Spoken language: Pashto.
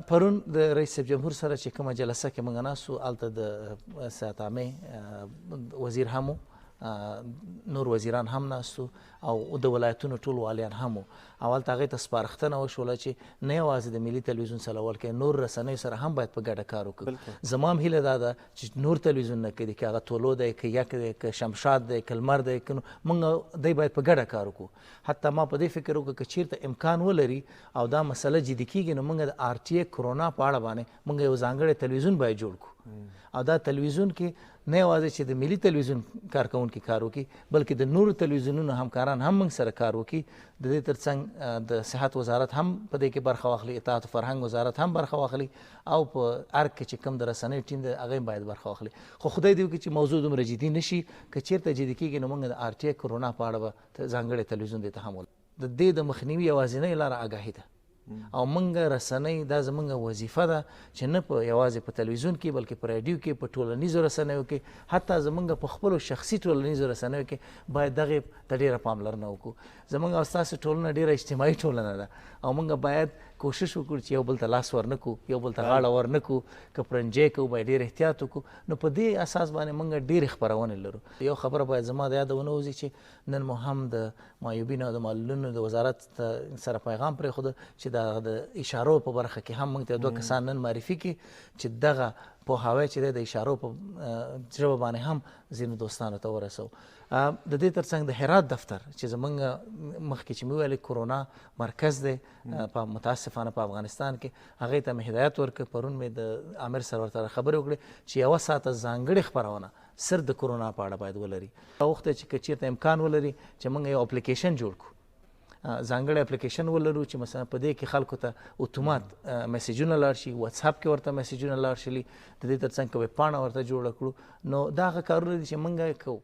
پرون د رئیس جمهور سره چې کومه جلسه کې موږ ناست وو هلته د صحت عامې وزیر هم نور وزیران هم ناست او د ولایتونو ټول والیان هم او هلته هغې ته سپارښتنه وشوله چې نه یوازې د ملي تلویزیون چلول کې نور رسنیو سره هم باید په ګډه کار وکړو. زما هم هیله دا ده چې نور تلویزیونونه کې دي که هغه تولو دی که یک دی که شمشاد دی که لمر دی که موږ دی باید په ګډه کار وکړو. حتی ما په دې فکر وکړه که چېرته امکان ولري او دا مسله جدي کېږي نو موږ د RTA کرونا په اړه باندې موږ یو ځانګړی تلویزیون باید جوړ کړو او دا تلویزیون کې نه یوازې چې د ملي تلویزیون کارکوونکي کار وکړي بلکې د نورو تلویزیونونو همکاران هم موږ سره کار وکړي. د دې ترڅنګ د صحت وزارت هم په دې کې برخه واخلي، اطاعت فرهنګ وزارت هم برخه واخلي او په ارګ کې چې کوم د رسنیو ټیم دی هغه باید برخه واخلي. خو خدای دې وکړي چې موضوع دومره جدي نشي که چېرته جدي کېږي نو موږ د RTA کرونا په اړه به ځانګړی تلویزیون دې ته هم د دې د مخنیوي یوازینۍ لاره آګاهي ده او موږ رسنۍ دا زموږ وظیفه ده چې نه په یوازې په تلویزیون کې بلکې په راډیو کې په ټولنیزو رسنیو کې حتی زموږ په خپلو شخصي ټولنیزو رسنیو کې باید دغې ته ډېره پاملرنه وکړو. زموږ او ستاسو ټولنه ډېره اجتماعي ټولنه ده او موږ باید کوشش وکړو چې یو بل ته لاس ورنکو، یو بل ته غاړه ورنکو، که پرنجی کوو باید ډېر احتیاط وکړو. نو په دې اساس باندې موږ ډېرې خپرونې لرو. یو خبره باید زما د یاده ونه وځي چې نن مو هم د معیوبینو او د معلولینو د وزارت سره پیغام پرېښوده چې د اشارو په برخه کې هم موږ ته 2 کسان نن معرفي کړي چې دغه پوهاوی چې دی د اشارو په ژبه باندې هم ځینو دوستانو ته ورسوو. د دې ترڅنګ د هرات دفتر چې زموږ مخکې چې مې ویلې کرونا مرکز دی په متاسفانه په افغانستان کې هغې ته مې هدایت ورکړ. پرون مې د امیر سرور سره خبرې وکړې چې 1 ساعته ځانګړې خپرونه صرف د کرونا په اړه باید ولري. وخت چې که چېرته امکان ولري چې موږ یو اپلیکیشن جوړ کړو، ځانګړی اپلیکیشن ولرو چې مثلا په دې کې خلکو ته اتومات میسیجونه لاړ شي، واتساپ کې ورته میسیجونه لاړ شي، د دې ترڅنګ که ویب پاڼه ورته جوړه کړو نو دا هغه کارونه دي چې موږ یې کوو.